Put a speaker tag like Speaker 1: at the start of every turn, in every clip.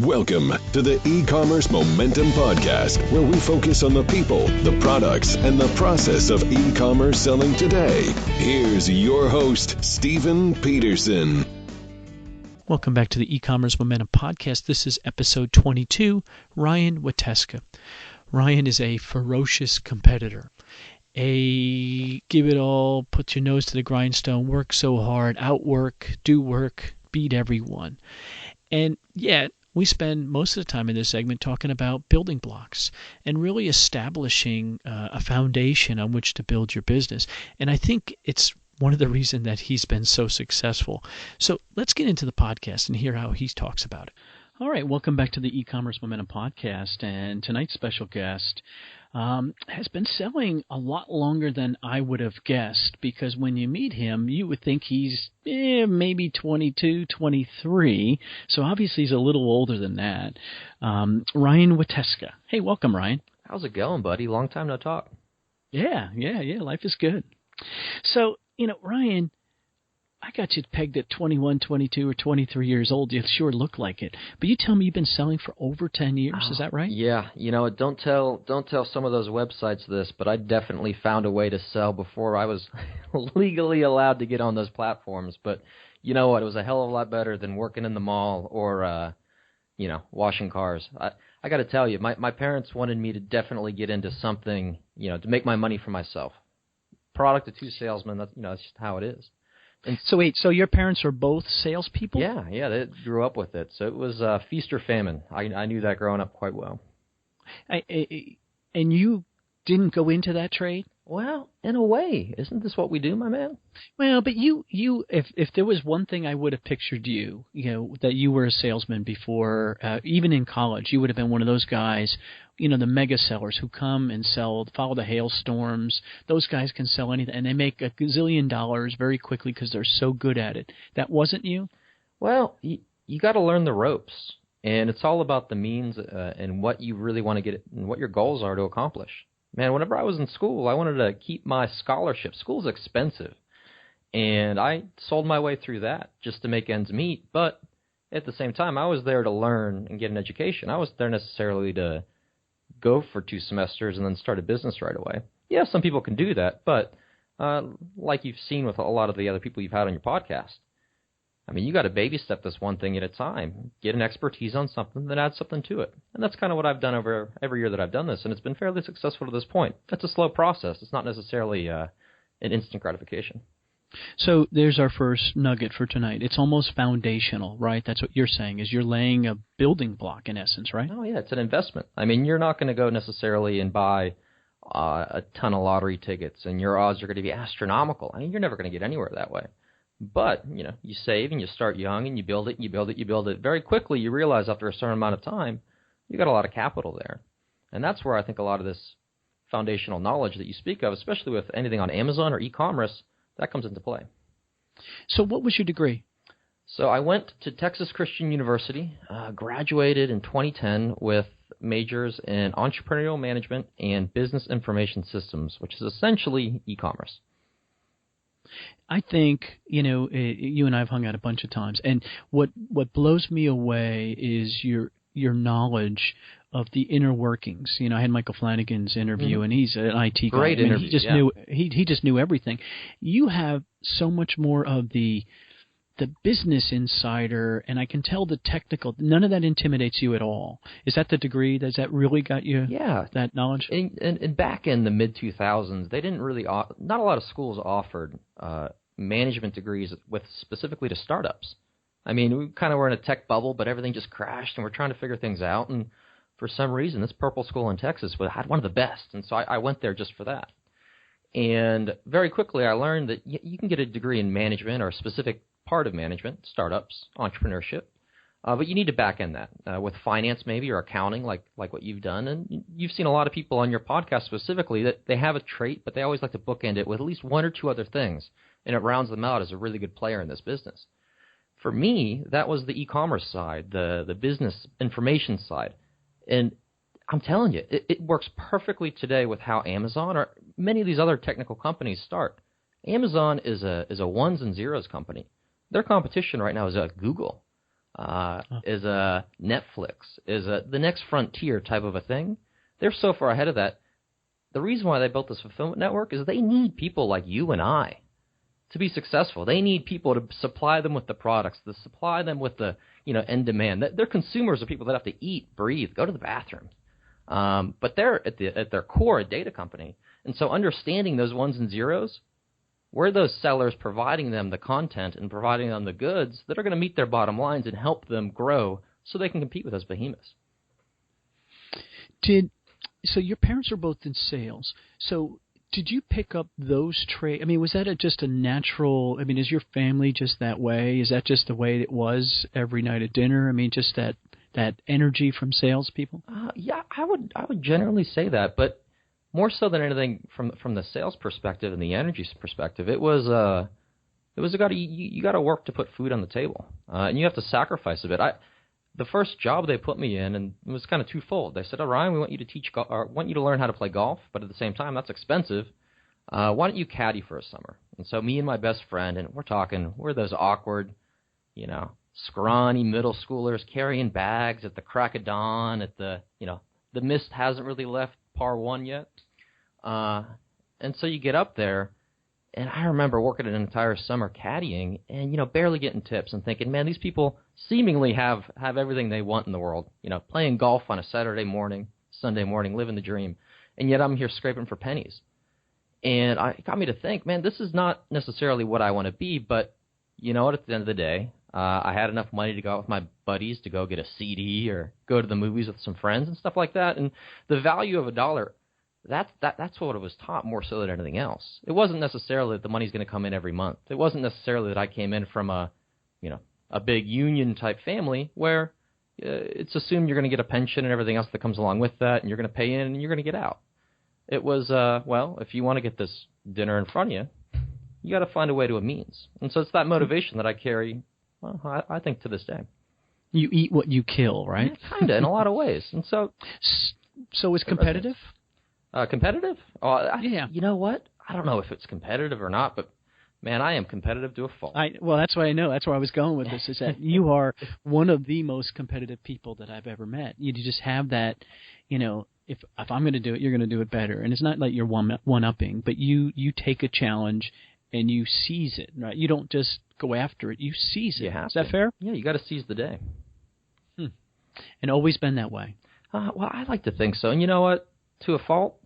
Speaker 1: Welcome to the E-Commerce Momentum Podcast, where we focus on the people, the products, and the process of e-commerce selling today. Here's your host, Stephen Peterson.
Speaker 2: Welcome back to the E-Commerce Momentum Podcast. This is episode 22, Ryan Wateska. Ryan is a ferocious competitor. A give it all, put your nose to the grindstone, work so hard, outwork, do work, beat everyone. And yet, we spend most of the time in this segment talking about building blocks and really establishing a foundation on which to build your business. And I think it's one of the reasons that he's been so successful. So let's get into the podcast and hear how he talks about it. All right, welcome back to the E-Commerce Momentum Podcast. And tonight's special guest has been selling a lot longer than I would have guessed, because when you meet him, you would think he's maybe 22, 23. So obviously he's a little older than that. Ryan Wateska. Hey, welcome, Ryan.
Speaker 3: How's it going, buddy? Long time no talk.
Speaker 2: Yeah. Life is good. So, Ryan, I got you pegged at 21, 22, or 23 years old. You sure look like it. But you tell me you've been selling for over 10 years. Is that right?
Speaker 3: Yeah. Don't tell some of those websites this, but I definitely found a way to sell before I was legally allowed to get on those platforms. But you know what? It was a hell of a lot better than working in the mall or, washing cars. I got to tell you, my parents wanted me to definitely get into something, to make my money for myself. Product of two salesmen, that's just how it is.
Speaker 2: And so your parents are both salespeople?
Speaker 3: Yeah, they grew up with it. So it was feast or famine. I knew that growing up quite well.
Speaker 2: And you didn't go into that trade?
Speaker 3: Well, in a way, isn't this what we do, my man?
Speaker 2: Well, but you if there was one thing I would have pictured you, that you were a salesman before, even in college, you would have been one of those guys, the mega sellers who come and follow the hailstorms. Those guys can sell anything, and they make a gazillion dollars very quickly because they're so good at it. That wasn't you?
Speaker 3: Well, you got to learn the ropes, and it's all about the means and what you really want to get and what your goals are to accomplish. Man, whenever I was in school, I wanted to keep my scholarship. School's expensive, and I sold my way through that just to make ends meet. But at the same time, I was there to learn and get an education. I wasn't there necessarily to go for 2 semesters and then start a business right away. Yeah, some people can do that, but like you've seen with a lot of the other people you've had on your podcast, you got to baby step this one thing at a time. Get an expertise on something, then add something to it. And that's kind of what I've done over every year that I've done this, and it's been fairly successful to this point. It's a slow process. It's not necessarily an instant gratification.
Speaker 2: So there's our first nugget for tonight. It's almost foundational, right? That's what you're saying, is you're laying a building block in essence, right?
Speaker 3: Oh, yeah, it's an investment. You're not going to go necessarily and buy a ton of lottery tickets, and your odds are going to be astronomical. You're never going to get anywhere that way. But, you save and you start young and you build it, and you build it, you build it. Very quickly you realize after a certain amount of time, you got a lot of capital there. And that's where I think a lot of this foundational knowledge that you speak of, especially with anything on Amazon or e-commerce, that comes into play.
Speaker 2: So what was your degree?
Speaker 3: So I went to Texas Christian University, graduated in 2010 with majors in entrepreneurial management and business information systems, which is essentially e-commerce.
Speaker 2: I think, you and I have hung out a bunch of times, and what blows me away is your knowledge of the inner workings. I had Michael Flanagan's interview, and he's an IT guy.
Speaker 3: Great interview.
Speaker 2: He just knew everything. You have so much more of the business insider, and I can tell the technical. None of that intimidates you at all. Is that the degree? Does that really got you?
Speaker 3: Yeah,
Speaker 2: that knowledge.
Speaker 3: And back in the mid 2000s, they didn't really. Not a lot of schools offered management degrees with specifically to startups. We kind of were in a tech bubble, but everything just crashed, and we're trying to figure things out. And for some reason, this Purple School in Texas had one of the best, and so I went there just for that. And very quickly, I learned that you can get a degree in management or a specific part of management, startups, entrepreneurship, but you need to back end that with finance maybe or accounting like what you've done. And you've seen a lot of people on your podcast specifically that they have a trait, but they always like to bookend it with at least 1 or 2 other things, and it rounds them out as a really good player in this business. For me, that was the e-commerce side, the business information side. And I'm telling you, it works perfectly today with how Amazon or many of these other technical companies start. Amazon is a ones and zeros company. Their competition right now is Google. is a Netflix, is the next frontier type of a thing. They're so far ahead of that. The reason why they built this fulfillment network is they need people like you and I to be successful. They need people to supply them with the products, to supply them with the end demand. Their consumers are people that have to eat, breathe, go to the bathroom. But they're at their core a data company, and so understanding those ones and zeros, we're those sellers providing them the content and providing them the goods that are going to meet their bottom lines and help them grow so they can compete with those behemoths.
Speaker 2: So your parents are both in sales. So did you pick up those traits? I mean, was that just a natural? I mean, is your family just that way? Is that just the way it was every night at dinner? I mean, just that energy from salespeople?
Speaker 3: Yeah, I would generally say that, but more so than anything from the sales perspective and the energy perspective, you got to work to put food on the table, and you have to sacrifice a bit. The first job they put me in, and it was kind of twofold. They said, "Oh, Ryan, we want you to learn how to play golf, but at the same time, that's expensive. Why don't you caddy for a summer?" And so me and my best friend, and we're those awkward, scrawny middle schoolers carrying bags at the crack of dawn. The mist hasn't really left par one yet, and so you get up there. And I remember working an entire summer caddying and, barely getting tips and thinking, man, these people seemingly have everything they want in the world, playing golf on a Saturday morning, Sunday morning, living the dream. And yet I'm here scraping for pennies. And it got me to think, man, this is not necessarily what I want to be, but you know what, at the end of the day, I had enough money to go out with my buddies to go get a CD or go to the movies with some friends and stuff like that. And the value of $1, That's what it was taught more so than anything else. It wasn't necessarily that the money's going to come in every month. It wasn't necessarily that I came in from a big union type family where it's assumed you're going to get a pension and everything else that comes along with that, and you're going to pay in and you're going to get out. It was, if you want to get this dinner in front of you, you got to find a way to a means. And so it's that motivation that I carry, I think, to this day.
Speaker 2: You eat what you kill, right?
Speaker 3: Yeah, kind of, in a lot of ways. And so
Speaker 2: it's competitive?
Speaker 3: Competitive?
Speaker 2: Yeah.
Speaker 3: You know what? I don't know if it's competitive or not, but man, I am competitive to a fault.
Speaker 2: Well, that's what I know. That's where I was going with this, is that you are one of the most competitive people that I've ever met. You just have that, if I'm going to do it, you're going to do it better. And it's not like you're one-upping, but you take a challenge and you seize it, right? You don't just go after it. You seize it. Is that fair?
Speaker 3: Yeah, you got to seize the day.
Speaker 2: And always been that way?
Speaker 3: Well, I like to think so. And you know what? To a fault,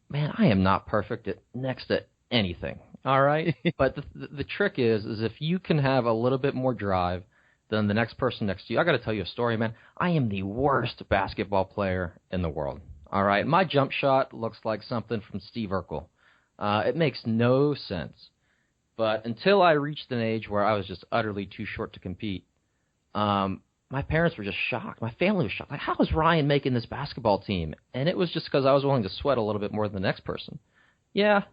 Speaker 3: man, I am not perfect at next to anything, all right? But the trick is if you can have a little bit more drive than the next person next to you. I got to tell you a story, man. I am the worst basketball player in the world, all right? My jump shot looks like something from Steve Urkel. It makes no sense. But until I reached an age where I was just utterly too short to compete, my parents were just shocked. My family was shocked. Like, how is Ryan making this basketball team? And it was just because I was willing to sweat a little bit more than the next person. Yeah,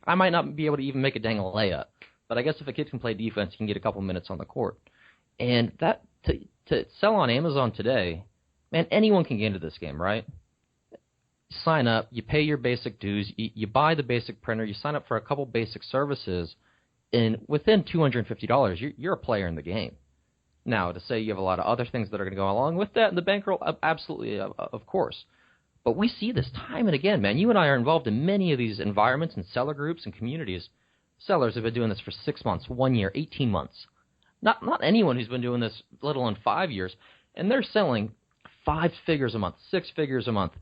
Speaker 3: I might not be able to even make a dang layup, but I guess if a kid can play defense, he can get a couple minutes on the court. And that to sell on Amazon today, man, anyone can get into this game, right? Sign up, you pay your basic dues, you buy the basic printer, you sign up for a couple basic services, and within $250, you're a player in the game. Now, to say you have a lot of other things that are going to go along with that, and the bankroll, absolutely, of course. But we see this time and again, man. You and I are involved in many of these environments and seller groups and communities. Sellers have been doing this for 6 months, 1 year, 18 months. Not anyone who's been doing this little on 5 years. And they're selling 5 figures a month, 6 figures a month,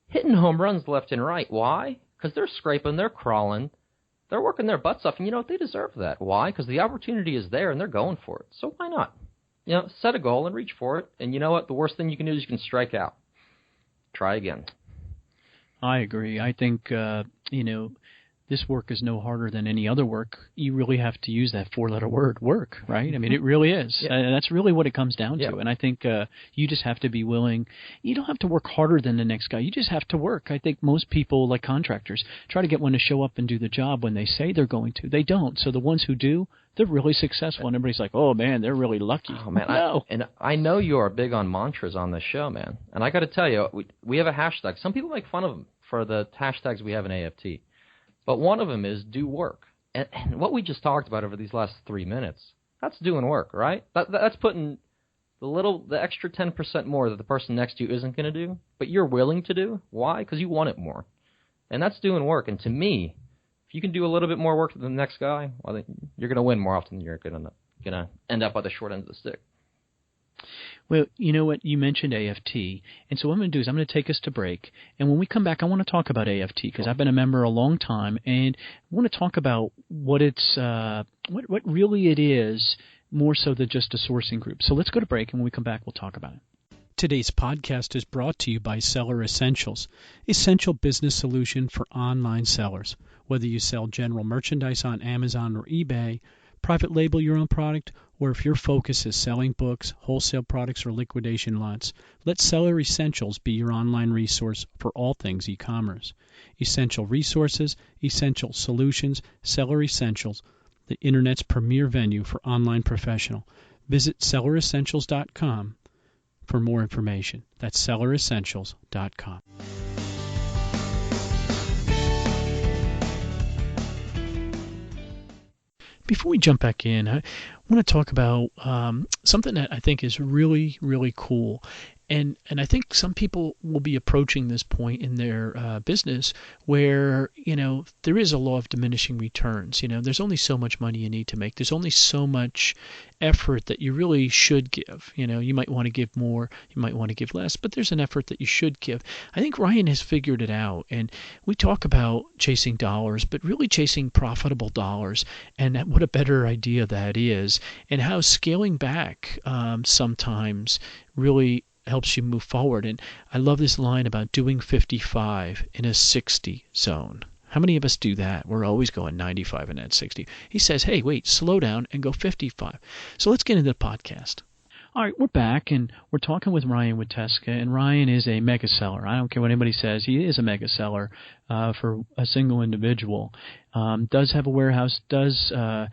Speaker 3: hitting home runs left and right. Why? Because they're scraping, they're crawling, they're working their butts off. And you know what? They deserve that. Why? Because the opportunity is there and they're going for it. So why not? Set a goal and reach for it. And you know what? The worst thing you can do is you can strike out. Try again.
Speaker 2: I agree. I think, this work is no harder than any other work. You really have to use that 4-letter word, work, right? I mean, it really is. Yeah. And that's really what it comes down to. And I think you just have to be willing. You don't have to work harder than the next guy. You just have to work. I think most people, like contractors, try to get one to show up and do the job when they say they're going to. They don't. So the ones who do, they're really successful. And everybody's like, oh, man, they're really lucky.
Speaker 3: Oh, man.
Speaker 2: No.
Speaker 3: I know you are big on mantras on this show, man. And I got to tell you, we have a hashtag. Some people make fun of them for the hashtags we have in AFT. But one of them is do work. And what we just talked about over these last 3 minutes, that's doing work, right? That's putting the extra 10% more that the person next to you isn't going to do, but you're willing to do. Why? Because you want it more. And that's doing work. And to me, if you can do a little bit more work than the next guy, well, then you're going to win more often than you're going to end up at the short end of the stick.
Speaker 2: Well, you know what? You mentioned AFT, and so what I'm going to do is I'm going to take us to break, and when we come back, I want to talk about AFT because I've been a member a long time, and I want to talk about what it's, what really it is, more so than just a sourcing group. So let's go to break, and when we come back, we'll talk about it. Today's podcast is brought to you by Seller Essentials, essential business solution for online sellers. Whether you sell general merchandise on Amazon or eBay, private label your own product, or if your focus is selling books, wholesale products, or liquidation lots, let Seller Essentials be your online resource for all things e-commerce. Essential resources, essential solutions, Seller Essentials, the Internet's premier venue for online professional. Visit selleressentials.com for more information. That's selleressentials.com. Before we jump back in, I want to talk about something that I think is really, really cool. And I think some people will be approaching this point in their business where, there is a law of diminishing returns. There's only so much money you need to make. There's only so much effort that you really should give. You might want to give more, you might want to give less, but there's an effort that you should give. I think Ryan has figured it out. And we talk about chasing dollars, but really chasing profitable dollars, and what a better idea that is, and how scaling back sometimes really helps you move forward. And I love this line about doing 55 in a 60 zone. How many of us do that? We're always going 95 in that 60. He says, hey, wait, slow down and go 55. So let's get into the podcast. All right, we're back, and we're talking with Ryan Wateska, and Ryan is a mega seller. I don't care what anybody says. He is a mega seller for a single individual. Does have a warehouse, does a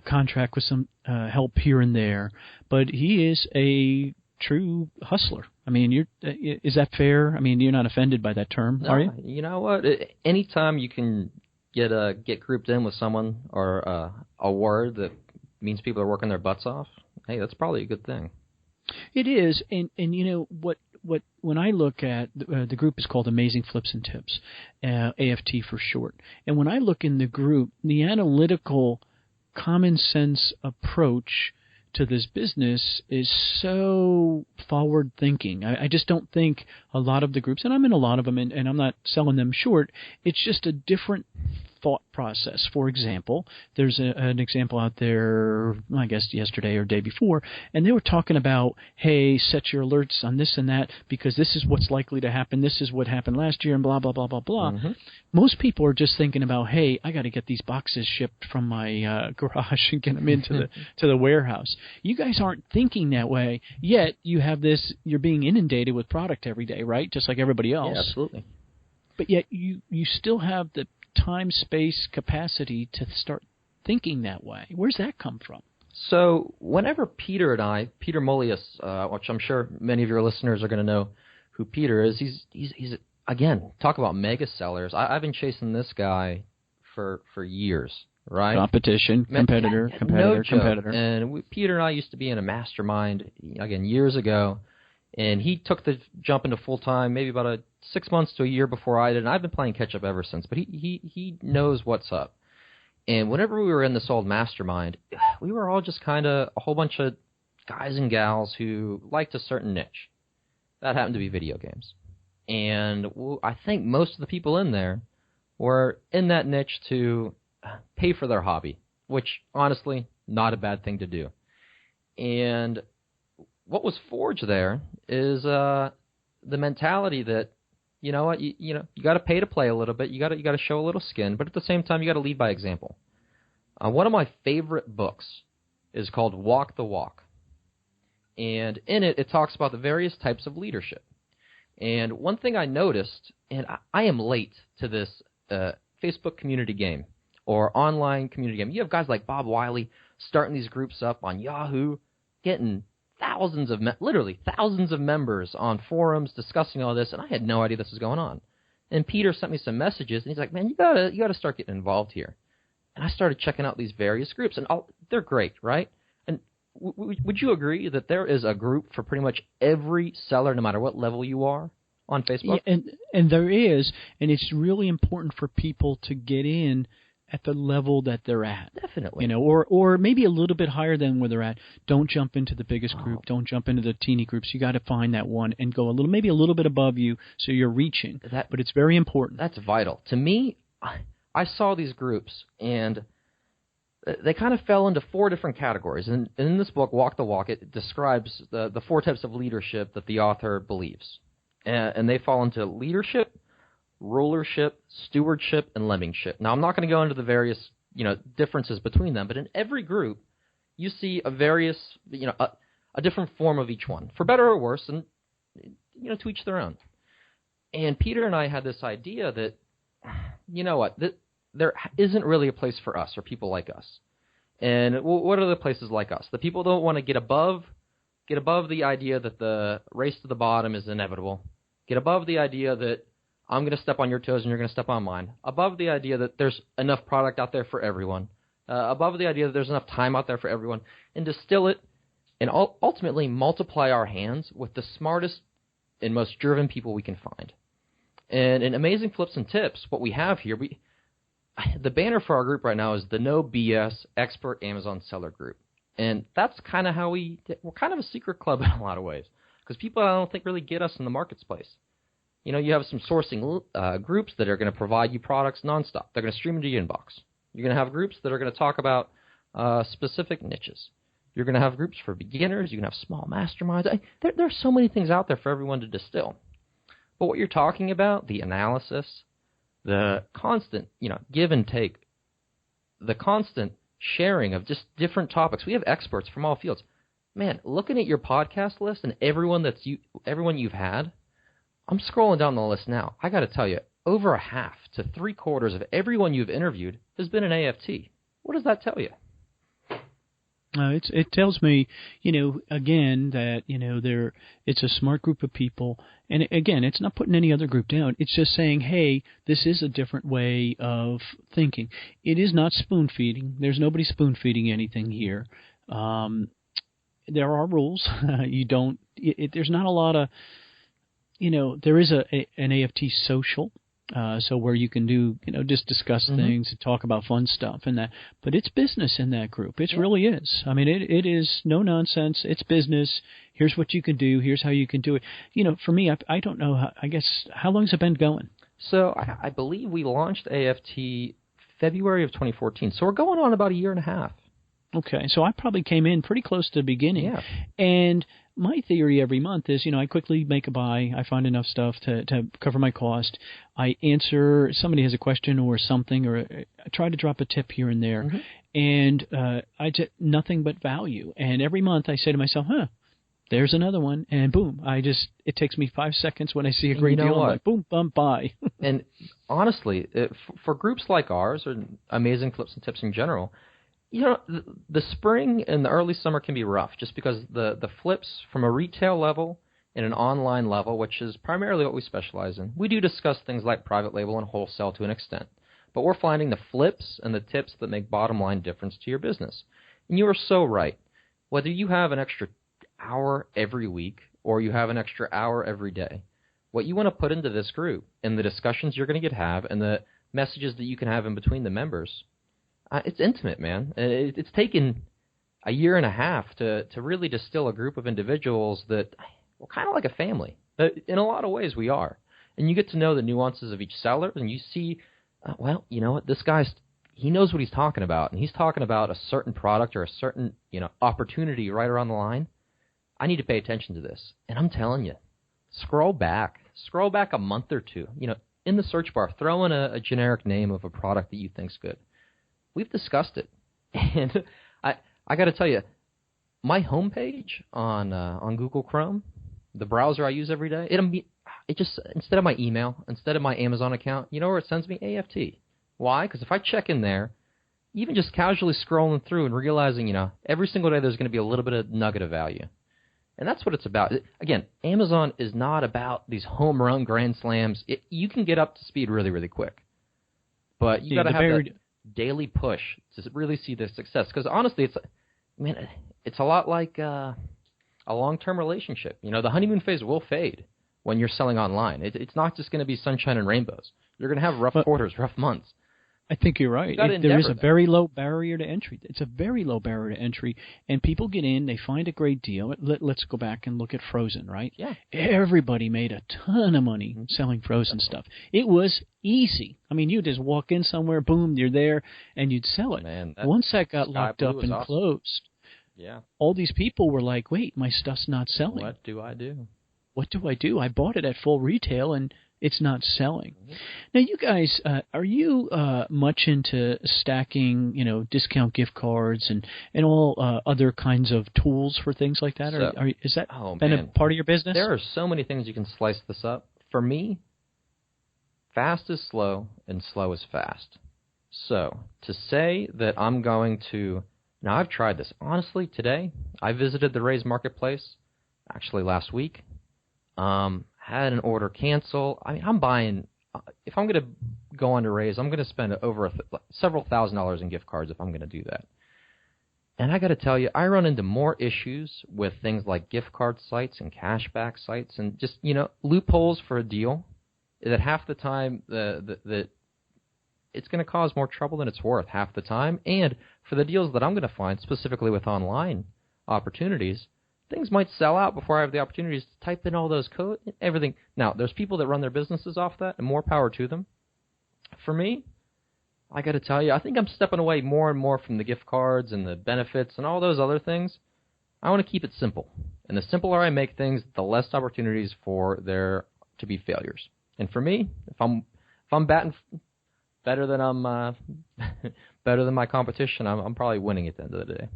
Speaker 2: contract with some help here and there, but he is a true hustler. I mean, is that fair? I mean, you're not offended by that term, are you?
Speaker 3: You know what? Anytime you can get grouped in with someone or a word that means people are working their butts off, hey, that's probably a good thing.
Speaker 2: It is, and what when I look at the group is called Amazing Flips and Tips, AFT for short, and when I look in the group, the analytical, common sense approach to this business is so forward thinking. I just don't think a lot of the groups, and I'm in a lot of them, and I'm not selling them short, it's just a different thought process. For example, there's an example out there, I guess yesterday or day before, and they were talking about, hey, set your alerts on this and that because this is what's likely to happen. This is what happened last year and blah, blah, blah, blah, blah. Mm-hmm. Most people are just thinking about, hey, I got to get these boxes shipped from my garage and get them into the warehouse. You guys aren't thinking that way, yet you have this, you're being inundated with product every day, right? Just like everybody else.
Speaker 3: Yeah, absolutely.
Speaker 2: But yet you still have the time, space, capacity to start thinking that way. Where's that come from?
Speaker 3: So whenever Peter and I, Peter Molius, which I'm sure many of your listeners are going to know who Peter is, he's again, talk about mega sellers. I've been chasing this guy for years, right?
Speaker 2: Competitor.
Speaker 3: And Peter and I used to be in a mastermind, again, years ago, and he took the jump into full-time maybe about 6 months to a year before I did, and I've been playing catch-up ever since. But he knows what's up. And whenever we were in this old mastermind, we were all just kind of a whole bunch of guys and gals who liked a certain niche. That happened to be video games. And I think most of the people in there were in that niche to pay for their hobby, which, honestly, not a bad thing to do. And what was forged there is the mentality that, you know what, you got to pay to play a little bit. You got to show a little skin, but at the same time, you got to lead by example. One of my favorite books is called Walk the Walk, and in it talks about the various types of leadership. And one thing I noticed, and I am late to this Facebook community game or online community game. You have guys like Bob Wiley starting these groups up on Yahoo, getting literally thousands of members on forums discussing all this, and I had no idea this was going on. And Peter sent me some messages, and he's like, man, you gotta start getting involved here. And I started checking out these various groups, and they're great, right? And would you agree that there is a group for pretty much every seller, no matter what level you are, on Facebook?
Speaker 2: Yeah, and there is, and it's really important for people to get in at the level that they're at.
Speaker 3: Definitely.
Speaker 2: Or maybe a little bit higher than where they're at. Don't jump into the biggest group. Don't jump into the teeny groups. You got to find that one and go maybe a little bit above you so you're reaching. But it's very important.
Speaker 3: That's vital. To me, I saw these groups, and they kind of fell into 4 different categories. And in this book, Walk the Walk, it describes the 4 types of leadership that the author believes. And they fall into leadership, rulership, stewardship, and lemmingship. Now, I'm not going to go into the various differences between them, but in every group, you see a different form of each one, for better or worse, and to each their own. And Peter and I had this idea that, that there isn't really a place for us or people like us. And what are the places like us? The people don't want to get above the idea that the race to the bottom is inevitable. Get above the idea that I'm going to step on your toes and you're going to step on mine. Above the idea that there's enough product out there for everyone. Above the idea that there's enough time out there for everyone. And distill it and ultimately multiply our hands with the smartest and most driven people we can find. And in Amazing Flips and Tips, what we have here, the banner for our group right now is the No BS Expert Amazon Seller Group. And that's kind of how we're kind of a secret club in a lot of ways. Because people, I don't think, really get us in the marketplace. You have some sourcing groups that are going to provide you products nonstop. They're going to stream into your inbox. You're going to have groups that are going to talk about specific niches. You're going to have groups for beginners. You can have small masterminds. There are so many things out there for everyone to distill. But what you're talking about, the analysis, the constant, give and take, the constant sharing of just different topics. We have experts from all fields. Man, looking at your podcast list and everyone you've had, I'm scrolling down the list now. I got to tell you, over a half to 3/4 of everyone you've interviewed has been an AFT. What does that tell you?
Speaker 2: It tells me, again, that, it's a smart group of people. And again, it's not putting any other group down. It's just saying, hey, this is a different way of thinking. It is not spoon feeding. There's nobody spoon feeding anything here. There are rules. There's not a lot of, there is an AFT social. So where you can do, just discuss things and talk about fun stuff and that. But it's business in that group. It really is. I mean, it is no nonsense. It's business. Here's what you can do. Here's how you can do it. For me, I don't know. I guess, how long has it been going?
Speaker 3: So I believe we launched AFT February of 2014. So we're going on about 1.5 years.
Speaker 2: Okay, so I probably came in pretty close to the beginning. Yeah. And my theory every month is, I quickly make a buy. I find enough stuff to cover my cost. I answer, somebody has a question or something, or I try to drop a tip here and there. And I get nothing but value. And every month I say to myself, there's another one. And boom, it takes me 5 seconds when I see a great deal. I'm like, boom, bum, buy.
Speaker 3: And honestly, for groups like ours, or Amazing Flips and Tips in general, the spring and the early summer can be rough just because the flips from a retail level and an online level, which is primarily what we specialize in. We do discuss things like private label and wholesale to an extent, but we're finding the flips and the tips that make bottom line difference to your business. And you are so right. Whether you have an extra hour every week or you have an extra hour every day, what you want to put into this group and the discussions you're going to have and the messages that you can have in between the members, it's intimate, man. It's taken 1.5 years to really distill a group of individuals that we're kind of like a family. In a lot of ways, we are. And you get to know the nuances of each seller, and you see, what, this he knows what he's talking about, and he's talking about a certain product or a certain, opportunity right around the line. I need to pay attention to this. And I'm telling you, scroll back a month or two. In the search bar, throw in a generic name of a product that you think's good. We've discussed it, and I got to tell you, my homepage on Google Chrome, the browser I use every day, it just, instead of my email, instead of my Amazon account, you know where it sends me? AFT. Why? Because if I check in there, even just casually scrolling through and realizing, every single day there's going to be a little bit of nugget of value, and that's what it's about. Again, Amazon is not about these home run grand slams. You can get up to speed really, really quick, but you got to have that daily push to really see the success. Because honestly, it's a lot like a long-term relationship. You know, the honeymoon phase will fade when you're selling online. It's not just going to be sunshine and rainbows. You're going to have rough quarters, rough months.
Speaker 2: I think you're right. There is a very low barrier to entry. It's a very low barrier to entry, and people get in, they find a great deal. Let's go back and look at Frozen, right?
Speaker 3: Yeah.
Speaker 2: Everybody made a ton of money selling Frozen stuff. It was easy. I mean, you just walk in somewhere, boom, you're there, and you'd sell it.
Speaker 3: Man,
Speaker 2: once that got locked up and closed, all these people were like, wait, my stuff's not selling.
Speaker 3: What do I do?
Speaker 2: What do I do? I bought it at full retail, and it's not selling. Now, you guys, are you much into stacking, discount gift cards and all other kinds of tools for things like that? Is that been a part of your business?
Speaker 3: There are so many things you can slice this up. For me, fast is slow and slow is fast. So to say that I'm going to – now, I've tried this. Honestly, today, I visited the Raise Marketplace, actually last week. Had an order cancel. I mean, I'm buying. If I'm going to go on to Raise, I'm going to spend over several $1,000s in gift cards if I'm going to do that. And I got to tell you, I run into more issues with things like gift card sites and cashback sites and just loopholes for a deal that half the time that it's going to cause more trouble than it's worth half the time. And for the deals that I'm going to find, specifically with online opportunities, things might sell out before I have the opportunities to type in all those codes, everything. Now, there's people that run their businesses off that, and more power to them. For me, I got to tell you, I think I'm stepping away more and more from the gift cards and the benefits and all those other things. I want to keep it simple. And the simpler I make things, the less opportunities for there to be failures. And for me, if I'm batting better than better than my competition, I'm probably winning at the end of the day.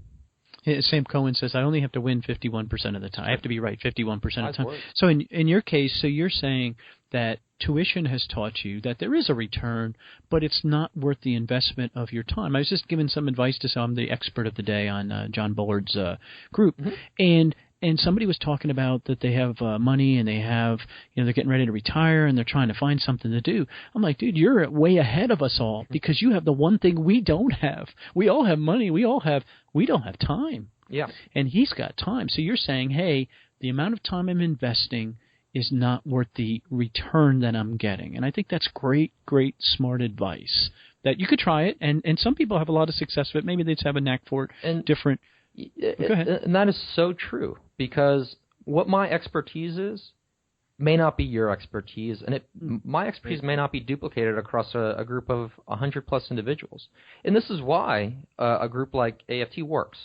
Speaker 2: Sam Cohen says, I only have to win 51% of the time. I have to be right 51% of the time. So in your case, so you're saying that tuition has taught you that there is a return, but it's not worth the investment of your time. I was just giving some advice to some, the expert of the day on John Bullard's group, and somebody was talking about that they have money and they have, they're getting ready to retire and they're trying to find something to do. I'm like, dude, you're way ahead of us all because you have the one thing we don't have. We all have money. We don't have time.
Speaker 3: Yeah.
Speaker 2: And he's got time. So you're saying, hey, the amount of time I'm investing is not worth the return that I'm getting. And I think that's great, smart advice that you could try it. And some people have a lot of success with it. Maybe they just have a knack for it.
Speaker 3: And
Speaker 2: different. Go ahead.
Speaker 3: And that is so true because what my expertise is may not be your expertise, and my expertise may not be duplicated across a group of 100-plus individuals. And this is why a group like AFT works,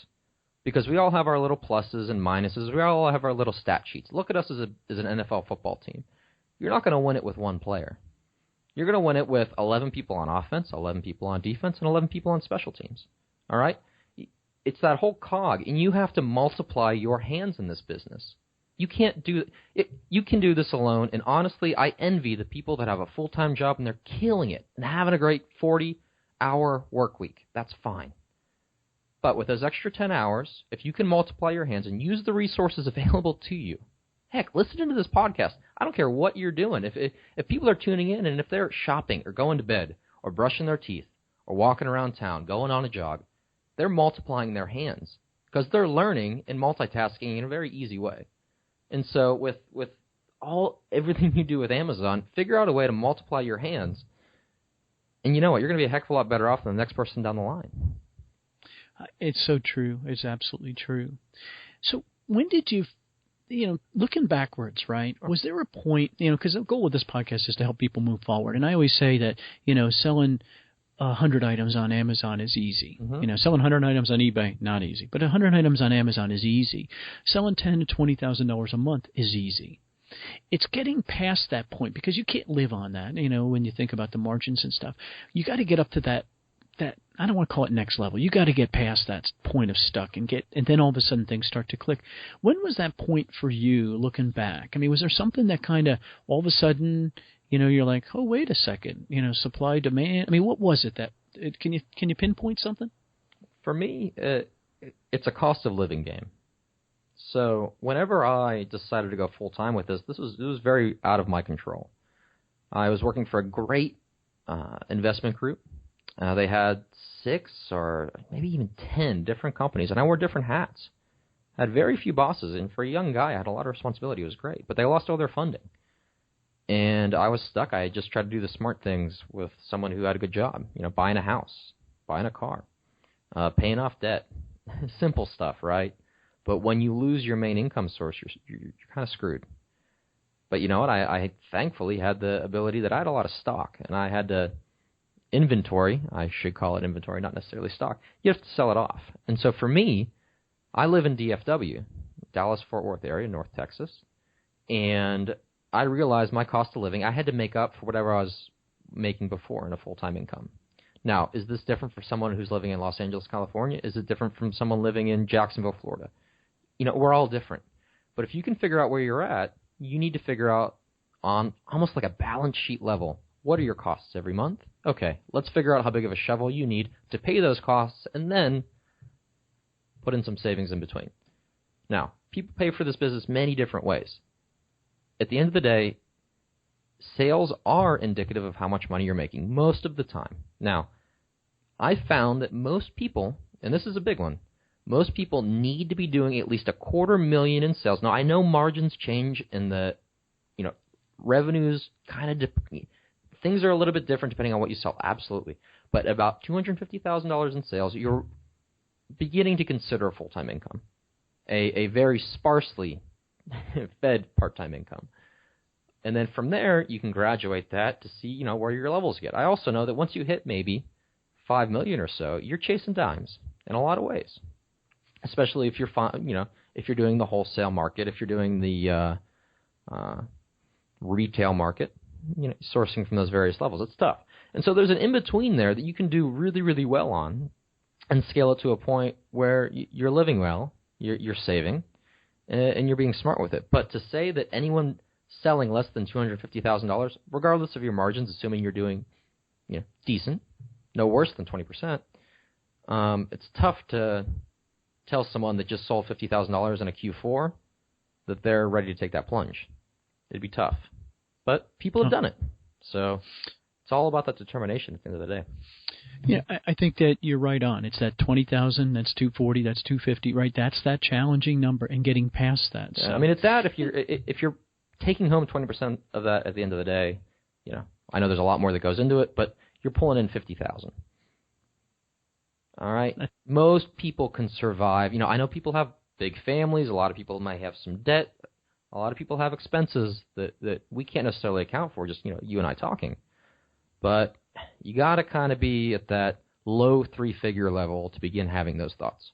Speaker 3: because we all have our little pluses and minuses. We all have our little stat sheets. Look at us as an NFL football team. You're not going to win it with one player. You're going to win it with 11 people on offense, 11 people on defense, and 11 people on special teams. All right? It's that whole cog, and you have to multiply your hands in this business. You can't do it. You can do this alone, and honestly, I envy the people that have a full-time job and they're killing it and having a great 40-hour work week. That's fine. But with those extra 10 hours, if you can multiply your hands and use the resources available to you, heck, listen to this podcast. I don't care what you're doing. If people are tuning in and if they're shopping or going to bed or brushing their teeth or walking around town, going on a jog, they're multiplying their hands because they're learning and multitasking in a very easy way. And so with everything you do with Amazon, figure out a way to multiply your hands. And you know what? You're going to be a heck of a lot better off than the next person down the line.
Speaker 2: It's so true. It's absolutely true. So when did you, looking backwards, right, was there a point, because the goal of this podcast is to help people move forward. And I always say that, selling 100 items on Amazon is easy.
Speaker 3: Mm-hmm.
Speaker 2: Selling 100 items on eBay, not easy. But 100 items on Amazon is easy. Selling $10,000 to $20,000 a month is easy. It's getting past that point because you can't live on that, when you think about the margins and stuff. You got to get up to that, I don't want to call it next level. You got to get past that point of stuck and then all of a sudden things start to click. When was that point for you looking back? I mean, was there something that kind of all of a sudden – you're like, oh, wait a second, supply, demand. I mean, what was it can you pinpoint something?
Speaker 3: For me, it's a cost of living game. So whenever I decided to go full-time with this, it was very out of my control. I was working for a great investment group. They had 6 or maybe even 10 different companies, and I wore different hats. I had very few bosses, and for a young guy, I had a lot of responsibility. It was great, but they lost all their funding. And I was stuck. I just tried to do the smart things with someone who had a good job, buying a house, buying a car, paying off debt, simple stuff, right? But when you lose your main income source, you're kind of screwed. But you know what? I thankfully had the ability that I had a lot of stock, and I had to inventory. I should call it inventory, not necessarily stock. You have to sell it off. And so for me, I live in DFW, Dallas-Fort Worth area, North Texas, and I realized my cost of living, I had to make up for whatever I was making before in a full-time income. Now, is this different for someone who's living in Los Angeles, California? Is it different from someone living in Jacksonville, Florida? We're all different. But if you can figure out where you're at, you need to figure out on almost like a balance sheet level, what are your costs every month? Okay, let's figure out how big of a shovel you need to pay those costs and then put in some savings in between. Now, people pay for this business many different ways. At the end of the day, sales are indicative of how much money you're making most of the time. Now, I found that most people, and this is a big one, most people need to be doing at least $250,000 in sales. Now, I know margins change and the, revenues kind of, things are a little bit different depending on what you sell, absolutely. But about $250,000 in sales, you're beginning to consider a full-time income, a very sparsely fed part-time income. And then from there, you can graduate that to see, where your levels get. I also know that once you hit maybe $5 million or so, you're chasing dimes in a lot of ways, especially if you're, if you're doing the wholesale market, if you're doing the retail market, sourcing from those various levels. It's tough. And so there's an in-between there that you can do really, really well on and scale it to a point where you're living well, you're saving, and you're being smart with it. But to say that anyone selling less than $250,000, regardless of your margins, assuming you're doing decent, no worse than 20%, it's tough to tell someone that just sold $50,000 in a Q4 that they're ready to take that plunge. It'd be tough. But people have done it. So it's all about that determination at the end of the day.
Speaker 2: Yeah, I think that you're right on. It's that 20,000, that's 240, that's 250, right? That's that challenging number and getting past that. So.
Speaker 3: I mean, it's that if you're taking home 20% of that at the end of the day, I know there's a lot more that goes into it, but you're pulling in 50,000. All right? Most people can survive. I know people have big families. A lot of people might have some debt. A lot of people have expenses that we can't necessarily account for, just, you and I talking. But you got to kind of be at that low three-figure level to begin having those thoughts.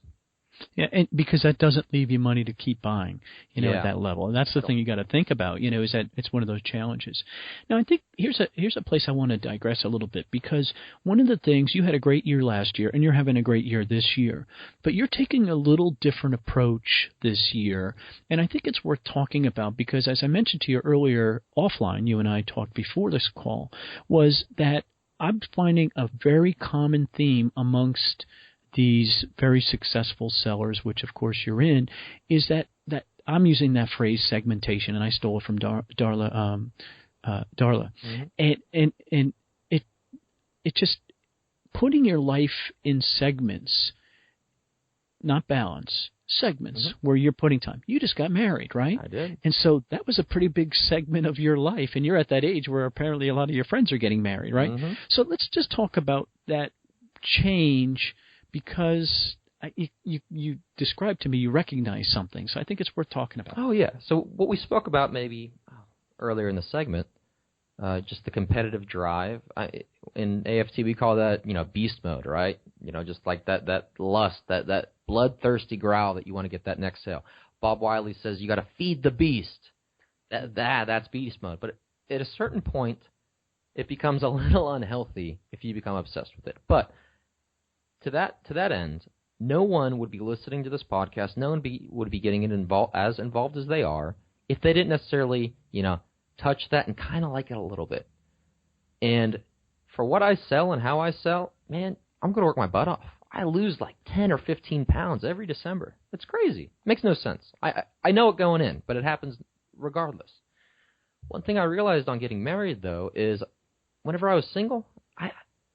Speaker 2: Yeah, and because that doesn't leave you money to keep buying, at that level. And that's the thing you got to think about, is that it's one of those challenges. Now, I think here's a place I want to digress a little bit, because one of the things, you had a great year last year, and you're having a great year this year, but you're taking a little different approach this year, and I think it's worth talking about, because as I mentioned to you earlier offline, you and I talked before this call, was that I'm finding a very common theme amongst these very successful sellers, which of course you're in, is that I'm using that phrase segmentation, and I stole it from Darla. Mm-hmm. And it just putting your life in segments, not balance, segments, mm-hmm. where you're putting time. You just got married, right?
Speaker 3: I did.
Speaker 2: And so that was a pretty big segment of your life, and you're at that age where apparently a lot of your friends are getting married, right? Mm-hmm. So let's just talk about that change, because you described to me, you recognize something. So I think it's worth talking about.
Speaker 3: Oh, yeah. So what we spoke about maybe earlier in the segment, just the competitive drive. In AFT, we call that, beast mode, right? Just like that lust, that bloodthirsty growl that you want to get that next sale. Bob Wiley says you got to feed the beast. That's beast mode. But at a certain point, it becomes a little unhealthy if you become obsessed with it. But to that end, no one would be listening to this podcast. No one would be getting involved as they are if they didn't necessarily, touch that and kind of like it a little bit. And for what I sell and how I sell, man, I'm going to work my butt off. I lose like 10 or 15 pounds every December. It's crazy. Makes no sense. I know it going in, but it happens regardless. One thing I realized on getting married, though, is whenever I was single,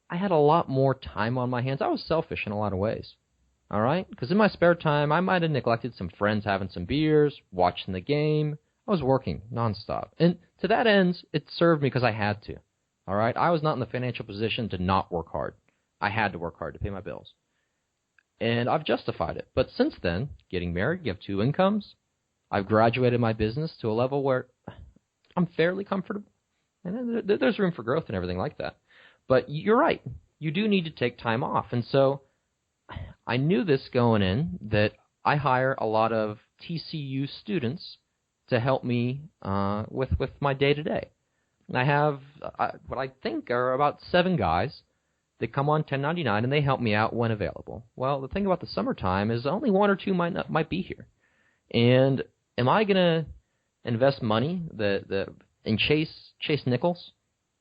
Speaker 3: I had a lot more time on my hands. I was selfish in a lot of ways. All right? Because in my spare time, I might have neglected some friends having some beers, watching the game. I was working nonstop. And to that end, it served me because I had to. All right? I was not in the financial position to not work hard. I had to work hard to pay my bills. And I've justified it. But since then, getting married, you have 2 incomes. I've graduated my business to a level where I'm fairly comfortable. And there's room for growth and everything like that. But you're right. You do need to take time off. And so I knew this going in, that I hire a lot of TCU students to help me with my day-to-day. And I have what I think are about 7 guys that come on 1099, and they help me out when available. Well, the thing about the summertime is only 1 or 2 might be here. And am I going to invest money and chase nickels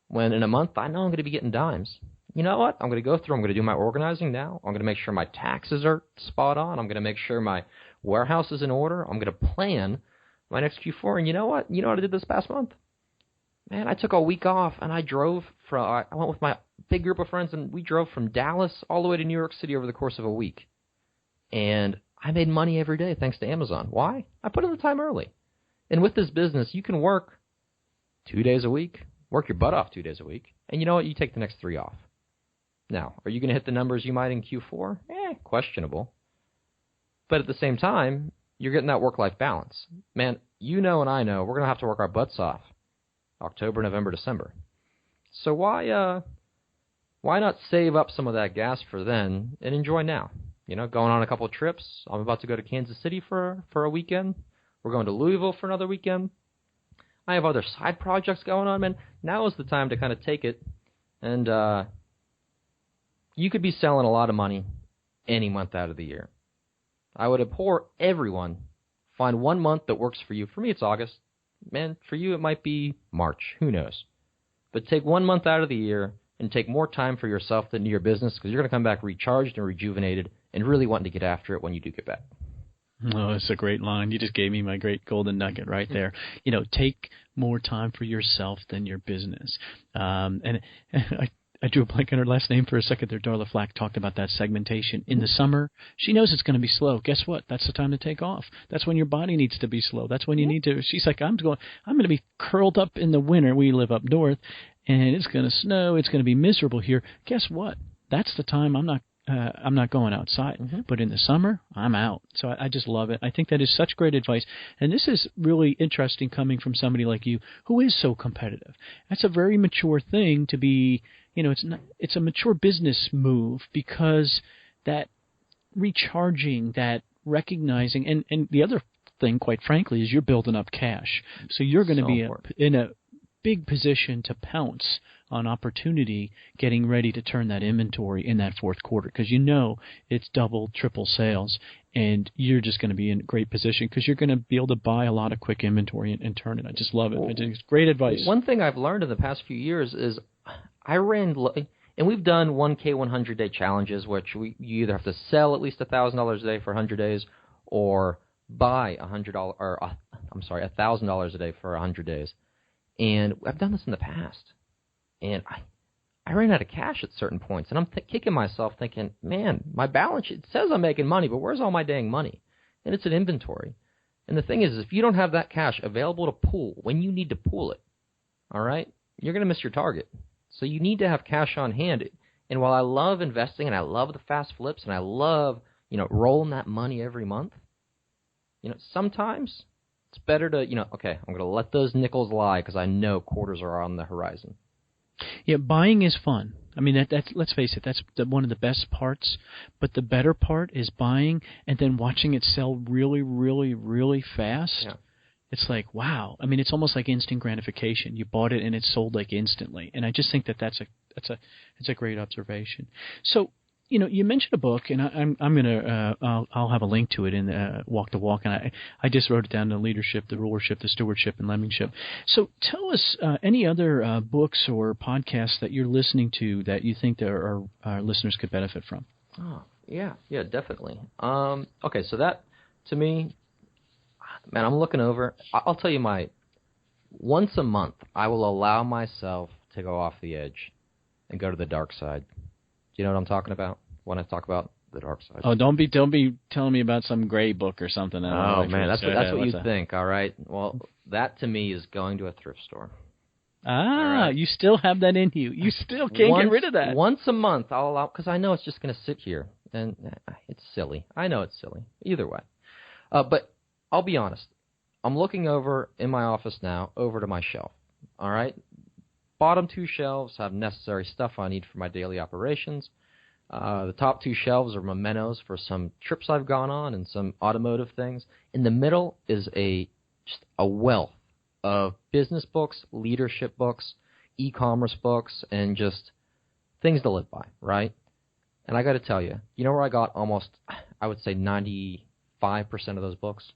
Speaker 3: when in a month I know I'm going to be getting dimes? You know what? I'm going to go through. I'm going to do my organizing now. I'm going to make sure my taxes are spot on. I'm going to make sure my warehouse is in order. I'm going to plan my next Q4. And you know what? You know what I did this past month? Man, I took a week off, and I went with my big group of friends, and we drove from Dallas all the way to New York City over the course of a week. And I made money every day thanks to Amazon. Why? I put in the time early. And with this business, you can work 2 days a week, work your butt off 2 days a week, and you know what? You take the next 3 off. Now, are you going to hit the numbers you might in Q4? Questionable. But at the same time, you're getting that work-life balance. Man, you know and I know we're going to have to work our butts off October, November, December. So why not save up some of that gas for then and enjoy now? You know, going on a couple of trips. I'm about to go to Kansas City for a weekend. We're going to Louisville for another weekend. I have other side projects going on, man. Now is the time to kind of take it, and you could be selling a lot of money any month out of the year. I would implore everyone, find 1 month that works for you. For me, it's August. Man, for you, it might be March. Who knows? But take 1 month out of the year and take more time for yourself than your business, because you're going to come back recharged and rejuvenated and really wanting to get after it when you do get back.
Speaker 2: Oh, that's a great line. You just gave me my great golden nugget right there. You know, take more time for yourself than your business. And I drew a blank on her last name for a second there. Darla Flack talked about that segmentation. In the summer, she knows it's going to be slow. Guess what? That's the time to take off. That's when your body needs to be slow. That's when you need to. She's like, I'm going to be curled up in the winter. We live up north, and it's going to snow. It's going to be miserable here. Guess what? That's the time I'm not going outside. Mm-hmm. But in the summer, I'm out. So I just love it. I think that is such great advice. And this is really interesting coming from somebody like you who is so competitive. That's a very mature thing to be. You know, it's a mature business move, because that recharging, that recognizing, and the other thing, quite frankly, is you're building up cash. So you're going to be in a big position to pounce on opportunity, getting ready to turn that inventory in that fourth quarter, because you know it's double, triple sales, and you're just going to be in a great position because you're going to be able to buy a lot of quick inventory and turn it. I just love it. It's great advice.
Speaker 3: One thing I've learned in the past few years is I ran, and we've done 1K 100-day challenges, which you either have to sell at least $1,000 a day for 100 days, or buy $1,000 a day for 100 days. And I've done this in the past, and I ran out of cash at certain points, and I'm kicking myself, thinking, man, my balance sheet says I'm making money, but where's all my dang money? And it's an inventory. And the thing is, if you don't have that cash available to pool when you need to pool it, all right, you're going to miss your target. So you need to have cash on hand. And while I love investing and I love the fast flips and I love, rolling that money every month, sometimes it's better to, okay, I'm going to let those nickels lie because I know quarters are on the horizon.
Speaker 2: Yeah, buying is fun. I mean, that's let's face it, that's one of the best parts. But the better part is buying and then watching it sell really, really, really fast. Yeah. It's like, wow. I mean, it's almost like instant gratification. You bought it and it sold like instantly. And I just think that's a great observation. So, you mentioned a book, and I'm gonna I'll have a link to it in Walk the Walk, and I just wrote it down: the leadership, the rulership, the stewardship, and lemmingship. So tell us any other books or podcasts that you're listening to that you think that our listeners could benefit from.
Speaker 3: Oh, yeah, definitely. Okay, so that to me, man, I'm looking over. I'll tell you once a month I will allow myself to go off the edge and go to the dark side. Do you know what I'm talking about when I talk about the dark side.
Speaker 2: Oh, don't be telling me about some gray book or something.
Speaker 3: Oh, man, that's what you think, all right? Well, that to me is going to a thrift store.
Speaker 2: Right. You still have that in you. You still can't get rid of that.
Speaker 3: Once a month, I'll allow, because I know it's just going to sit here, and it's silly. I know it's silly. Either way. But I'll be honest. I'm looking over in my office now, over to my shelf, all right? Bottom 2 shelves have necessary stuff I need for my daily operations. The top 2 shelves are mementos for some trips I've gone on and some automotive things. In the middle is just a wealth of business books, leadership books, e-commerce books, and just things to live by, right? And I got to tell you, you know where I got almost, I would say 95% of those books?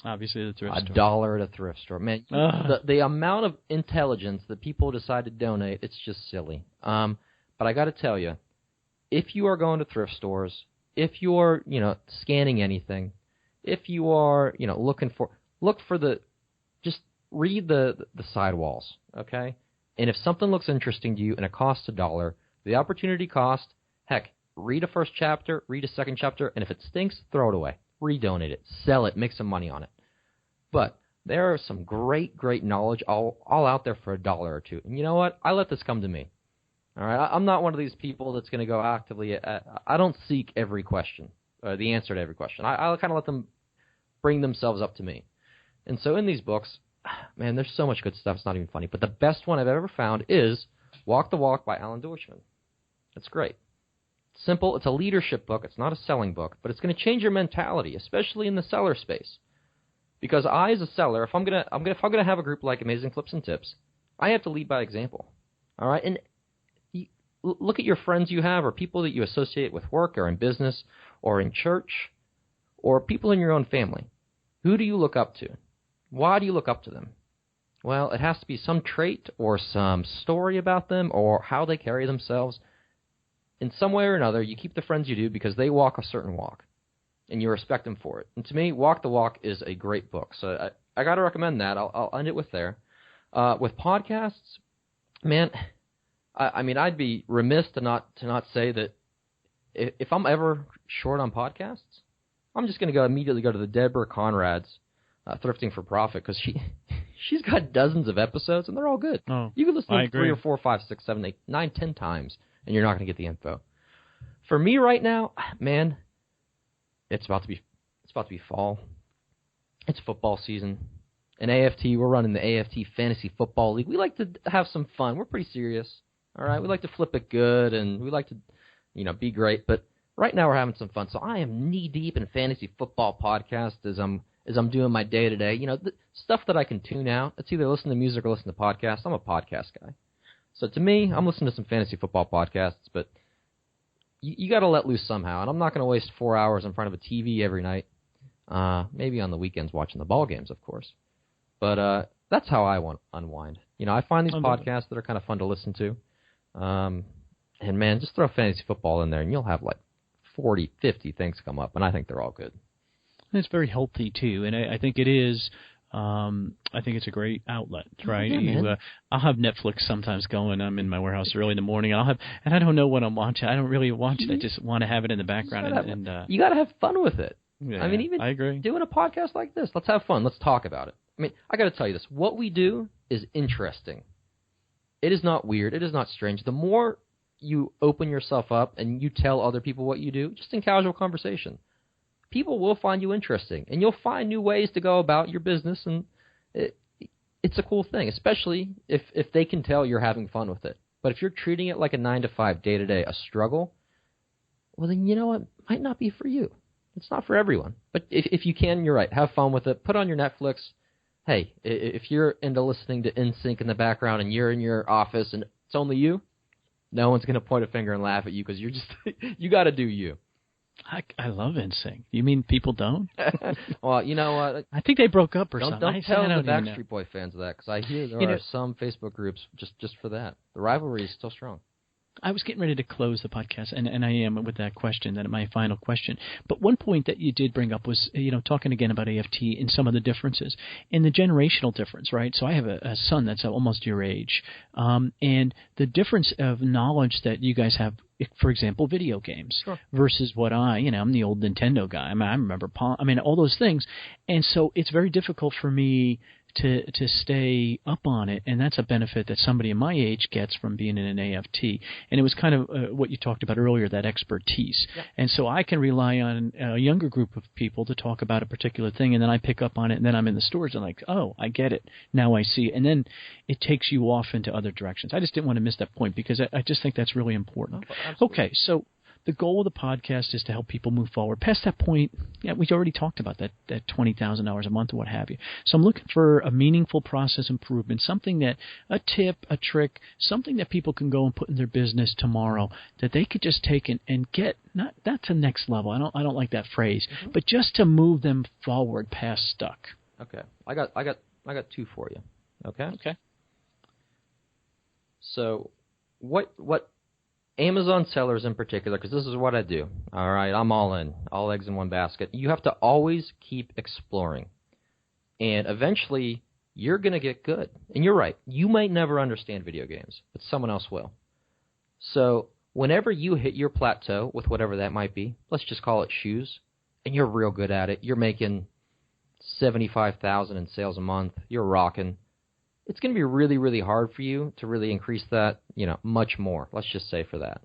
Speaker 2: Obviously, the thrift store.
Speaker 3: $1 at a thrift store. Man, the amount of intelligence that people decide to donate, it's just silly. But I got to tell you, if you are going to thrift stores, if you are, scanning anything, if you are, look for just read the sidewalls, okay? And if something looks interesting to you and it costs $1, the opportunity cost, heck, read a first chapter, read a second chapter, and if it stinks, throw it away. Redonate it, sell it, make some money on it. But there are some great knowledge all out there for $1 or $2. And you know what? I let this come to me. All right? I'm not one of these people that's going to go actively. I don't seek every question, the answer to every question. I'll kind of let them bring themselves up to me. And so in these books, man, there's so much good stuff, it's not even funny. But the best one I've ever found is Walk the Walk by Alan Deutschman. It's great. Simple. It's a leadership book. It's not a selling book, but it's going to change your mentality, especially in the seller space. Because I, as a seller, if I'm gonna have a group like Amazing Flips and Tips, I have to lead by example. All right, and look at your friends you have, or people that you associate with work, or in business, or in church, or people in your own family. Who do you look up to? Why do you look up to them? Well, it has to be some trait or some story about them, or how they carry themselves. In some way or another, you keep the friends you do because they walk a certain walk, and you respect them for it. And to me, Walk the Walk is a great book. So I got to recommend that. I'll end it with there. With podcasts, man, I mean, I'd be remiss to not say that if I'm ever short on podcasts, I'm just going to immediately go to the Deborah Conrad's Thrifting for Profit, because she's got dozens of episodes, and they're all good.
Speaker 2: Oh,
Speaker 3: you can listen to 3 or 4, 5, 6, 7, 8, 9, 10 times, and you're not going to get the info. For me right now, man, it's about to be fall. It's football season. In AFT, we're running the AFT Fantasy Football League. We like to have some fun. We're pretty serious. All right, we like to flip it good, and we like to, be great. But right now, we're having some fun. So I am knee deep in fantasy football podcasts as I'm doing my day to day. The stuff that I can tune out. It's either listen to music or listen to podcasts. I'm a podcast guy. So to me, I'm listening to some fantasy football podcasts, but you got to let loose somehow. And I'm not going to waste 4 hours in front of a TV every night. Maybe on the weekends watching the ball games, of course. But that's how I want to unwind. I find these podcasts that are kind of fun to listen to. And, man, just throw fantasy football in there, and you'll have like 40, 50 things come up, and I think they're all good.
Speaker 2: And it's very healthy, too, and I think it is. I think it's a great outlet, right?
Speaker 3: Yeah,
Speaker 2: I'll have Netflix sometimes going. I'm in my warehouse early in the morning, and I don't know what I'm watching. I don't really watch it. I just want to have it in the background.
Speaker 3: You got to have fun with it.
Speaker 2: Yeah,
Speaker 3: I mean, even
Speaker 2: I agree.
Speaker 3: Doing a podcast like this, let's have fun. Let's talk about it. I mean, I got to tell you this. What we do is interesting. It is not weird. It is not strange. The more you open yourself up and you tell other people what you do, just in casual conversation, people will find you interesting, and you'll find new ways to go about your business, and it's a cool thing, especially if they can tell you're having fun with it. But if you're treating it like a 9-to-5, day-to-day, a struggle, well, then you know what? It might not be for you. It's not for everyone. But if you can, you're right. Have fun with it. Put on your Netflix. Hey, if you're into listening to NSYNC in the background and you're in your office and it's only you, no one's going to point a finger and laugh at you because you're just you got to do you.
Speaker 2: I love NSYNC. You mean people don't?
Speaker 3: Well, you know what?
Speaker 2: I think they broke up or something.
Speaker 3: Don't tell the Backstreet Boy fans of that, because I hear there are some Facebook groups just for that. The rivalry is still strong.
Speaker 2: I was getting ready to close the podcast, and I am with that question, that my final question. But one point that you did bring up was, talking again about AFT and some of the differences and the generational difference, right? So I have a son that's almost your age, and the difference of knowledge that you guys have, for example, video games,
Speaker 3: sure,
Speaker 2: versus what I'm the old Nintendo guy. I remember all those things, and so it's very difficult for me to stay up on it, and that's a benefit that somebody in my age gets from being in an AFT. And it was kind of what you talked about earlier, that expertise. Yeah. And so I can rely on a younger group of people to talk about a particular thing, and then I pick up on it, and then I'm in the stores and like, oh, I get it. Now I see it. And then it takes you off into other directions. I just didn't want to miss that point because I just think that's really important. Oh, okay, so the goal of the podcast is to help people move forward. Past that point, we already talked about that $20,000 a month or what have you. So I'm looking for a meaningful process improvement, something that, a tip, a trick, something that people can go and put in their business tomorrow that they could just take and get, not to next level. I don't like that phrase, but just to move them forward past stuck.
Speaker 3: Okay. I got two for you. Okay?
Speaker 2: Okay.
Speaker 3: So what Amazon sellers in particular, because this is what I do, all right, I'm all in, all eggs in one basket. You have to always keep exploring, and eventually you're going to get good. And you're right, you might never understand video games, but someone else will. So whenever you hit your plateau with whatever that might be, let's just call it shoes, and you're real good at it, you're making $75,000 in sales a month, you're rocking, it's going to be really, really hard for you to really increase that, much more. Let's just say for that.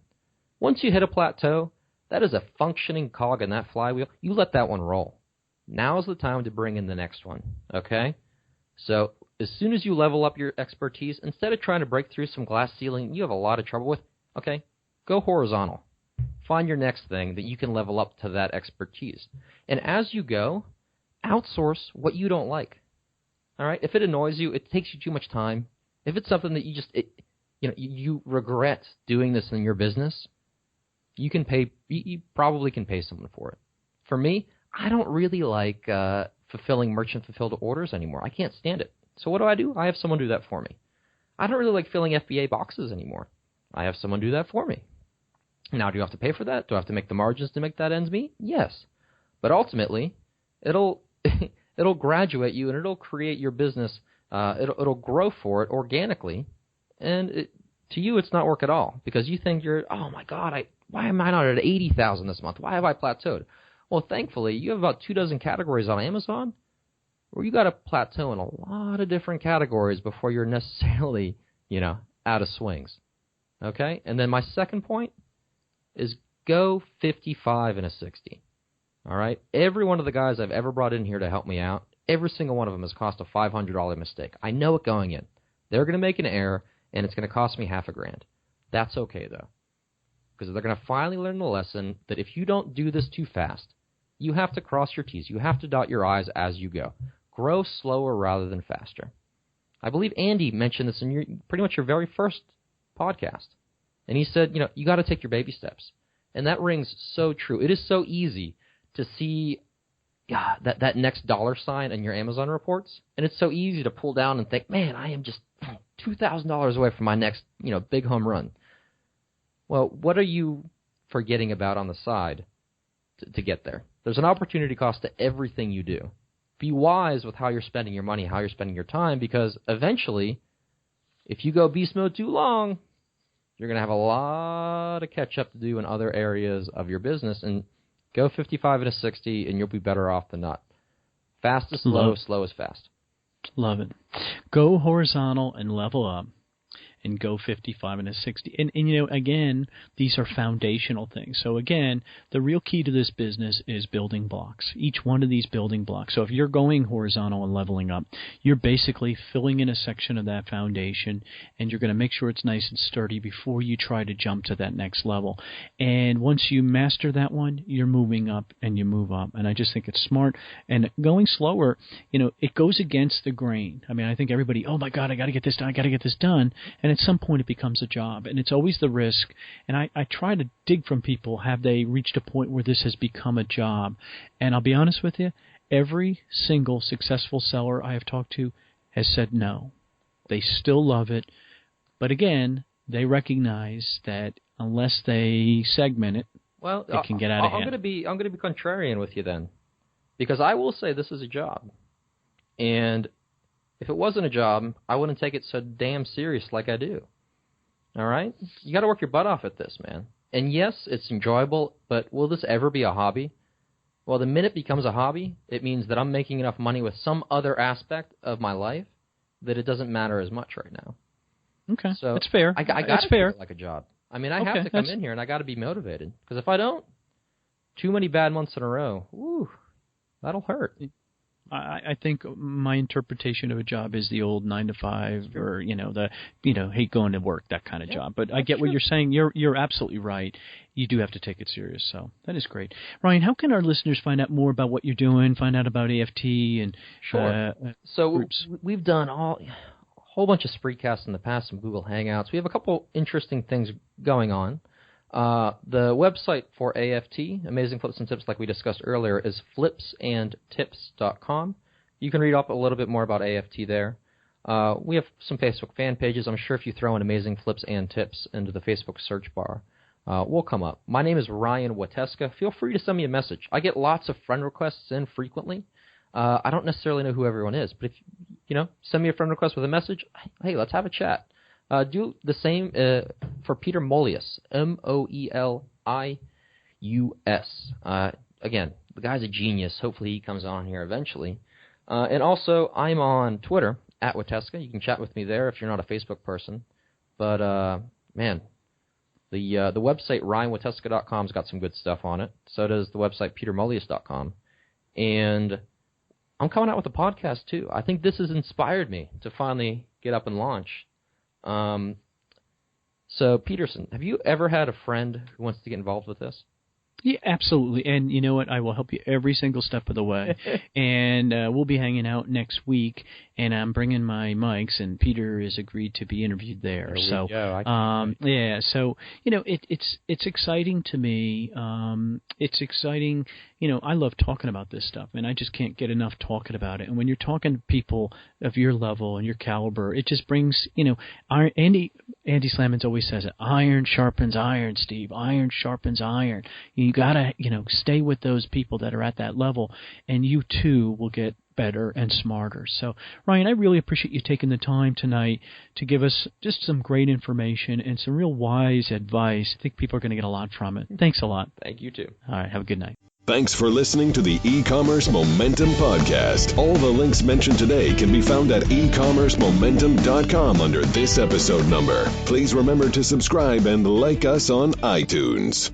Speaker 3: Once you hit a plateau, that is a functioning cog in that flywheel. You let that one roll. Now's the time to bring in the next one, okay? So as soon as you level up your expertise, instead of trying to break through some glass ceiling you have a lot of trouble with, okay, go horizontal. Find your next thing that you can level up to that expertise. And as you go, outsource what you don't like. All right. If it annoys you, it takes you too much time. If it's something that you regret doing this in your business, you probably can pay someone for it. For me, I don't really like fulfilling merchant fulfilled orders anymore. I can't stand it. So what do? I have someone do that for me. I don't really like filling FBA boxes anymore. I have someone do that for me. Now, do you have to pay for that? Do I have to make the margins to make that ends meet? Yes. But ultimately, it'll graduate you, and it'll create your business. It'll grow for it organically, and to you, it's not work at all because you think oh my God, why am I not at 80,000 this month? Why have I plateaued? Well, thankfully, you have about 24 categories on Amazon, where you got to plateau in a lot of different categories before you're necessarily, out of swings. Okay, and then my second point is go 55 and a 60. All right? Every one of the guys I've ever brought in here to help me out, every single one of them has cost a $500 mistake. I know it going in. They're going to make an error, and it's going to cost me $1,000. That's okay, though, because they're going to finally learn the lesson that if you don't do this too fast, you have to cross your T's. You have to dot your I's as you go. Grow slower rather than faster. I believe Andy mentioned this in pretty much your very first podcast, and he said, you got to take your baby steps, and that rings so true. It is so easy to see that next dollar sign in your Amazon reports, and it's so easy to pull down and think, man, I am just $2,000 away from my next big home run. Well, what are you forgetting about on the side to get there? There's an opportunity cost to everything you do. Be wise with how you're spending your money, how you're spending your time, because eventually, if you go beast mode too long, you're going to have a lot of catch up to do in other areas of your business, and go 55 and a 60, and you'll be better off than not. Fast is slow, slow is fast.
Speaker 2: Love it. Go horizontal and level up, and go 55 and a 60. And again, these are foundational things. So again, the real key to this business is building blocks. Each one of these building blocks. So if you're going horizontal and leveling up, you're basically filling in a section of that foundation, and you're going to make sure it's nice and sturdy before you try to jump to that next level. And once you master that one, you're moving up and you move up. And I just think it's smart. And going slower, it goes against the grain. I mean, I think everybody, oh my God, I got to get this done. I got to get this done. And at some point it becomes a job, and it's always the risk. And I try to dig from people, have they reached a point where this has become a job? And I'll be honest with you, every single successful seller I have talked to has said no. They still love it, but again, they recognize that unless they segment it,
Speaker 3: well,
Speaker 2: it can get out of hand.
Speaker 3: I'm going to be contrarian with you then, because I will say this is a job, and if it wasn't a job, I wouldn't take it so damn serious like I do. All right? You got to work your butt off at this, man. And yes, it's enjoyable, but will this ever be a hobby? Well, the minute it becomes a hobby, it means that I'm making enough money with some other aspect of my life that it doesn't matter as much right now.
Speaker 2: Okay,
Speaker 3: so
Speaker 2: that's fair.
Speaker 3: I got to treat it like a job. I mean, I have to come in here and I got to be motivated, because if I don't, too many bad months in a row, woo, that'll hurt.
Speaker 2: I think my interpretation of a job is the old 9 to 5, or hate going to work, that kind of job. But I get what you're saying. You're absolutely right. You do have to take it serious. So that is great, Ryan. How can our listeners find out more about what you're doing? Find out about AFT and
Speaker 3: so
Speaker 2: groups?
Speaker 3: We've done a whole bunch of Spreecasts in the past, some Google Hangouts. We have a couple interesting things going on. The website for AFT, Amazing Flips and Tips, like we discussed earlier, is flipsandtips.com. You can read up a little bit more about AFT there. We have some Facebook fan pages. I'm sure if you throw in Amazing Flips and Tips into the Facebook search bar, we'll come up. My name is Ryan Wateska. Feel free to send me a message. I get lots of friend requests in frequently. I don't necessarily know who everyone is, but if send me a friend request with a message, hey, let's have a chat. Do the same for Peter Molius, Moelius. Again, the guy's a genius. Hopefully he comes on here eventually. And also, I'm on Twitter, @Wateska. You can chat with me there if you're not a Facebook person. But, man, the website, RyanWateska.com, has got some good stuff on it. So does the website, PeterMolius.com. And I'm coming out with a podcast, too. I think this has inspired me to finally get up and launch. So, Peterson, have you ever had a friend who wants to get involved with this?
Speaker 2: Yeah, absolutely. And you know what? I will help you every single step of the way. And we'll be hanging out next week, and I'm bringing my mics, and Peter has agreed to be interviewed there. So, yeah. So, it's exciting to me. It's exciting. I love talking about this stuff, and I just can't get enough talking about it. And when you're talking to people of your level and your caliber, it just brings, Andy Slamans always says it, iron sharpens iron, Steve. Iron sharpens iron. You got to, stay with those people that are at that level, and you too will get better and smarter. So, Ryan, I really appreciate you taking the time tonight to give us just some great information and some real wise advice. I think people are going to get a lot from it. Thanks a lot.
Speaker 3: Thank you, too.
Speaker 2: All right, have a good night.
Speaker 1: Thanks for listening to the E-Commerce Momentum Podcast. All the links mentioned today can be found at ecommercemomentum.com under this episode number. Please remember to subscribe and like us on iTunes.